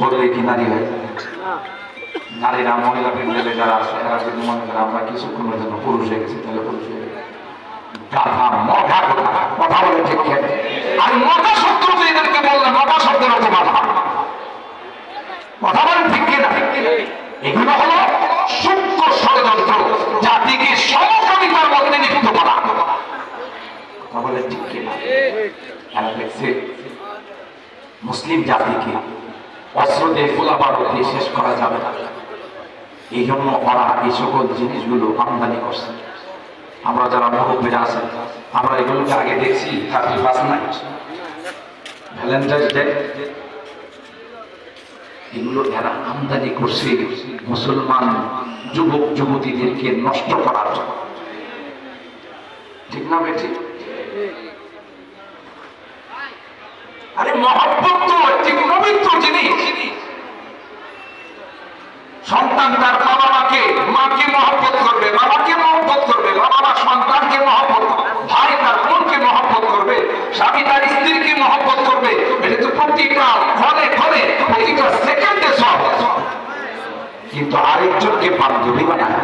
বললে কি নারী হয়ে যায়? নারীরা মহিলা প্রেমীদের যারা আছে তারা যদি মনে করে আমরা কিছুক্ষণের জন্য পুরুষ হয়ে গেছি তাহলে পুরুষ হয়ে গেছে। গাধা মগা কথা বলে ঠিক খেয়ে আর মগা শব্দ এদেরকে বললে মগা শব্দের অর্থ মাথা কথা বলেন ঠিক কিনা? এগুলো হলো সূক্ষ্ম ষড়যন্ত্র জাতিকে সমকামিতার মধ্যে লিপ্ত করা। কথা বলেন ঠিক কিনা? মুসলিম জাতিকে অস্ত্র দিয়ে গোলাবারুদ দিয়ে শেষ করা যাবে না, এই জন্য ওরা এই সকল জিনিসগুলো আমদানি করছে। আমরা যারা মুরব্বীরা আছেন আমরা এগুলোকে আগে দেখছি 31 নাইট, ভ্যালেন্টাইন্স ডে, এগুলো এরা আমদানি করছে মুসলমান যুবক যুবতীদেরকে নষ্ট করার জন্য। ঠিক না বেঠিক? আরে মহব্বত তো একটি পবিত্র জিনিস। সন্তান তার বাবা মাকে মহব্বত করবে, বাবাকে মহব্বত করবে, বাবা সন্তানকে মহব্বত, ভাই তার বোনকে মহব্বত করবে, স্বামী তার স্ত্রীকে মহব্বত করবে। এটা তো প্রতিটা ক্ষণে ক্ষণে প্রতিটা সেকেন্ডে সব। কিন্তু আরেকজনকে বান্ধবী বানায়,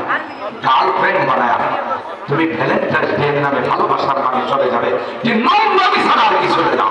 গার্লফ্রেন্ড বানায়, তুমি ভ্যালেন্টাইন্স ডে নামে ভালোবাসার নামে চলে যাবে যে নোংরামি ছাড়া আর কিছু না।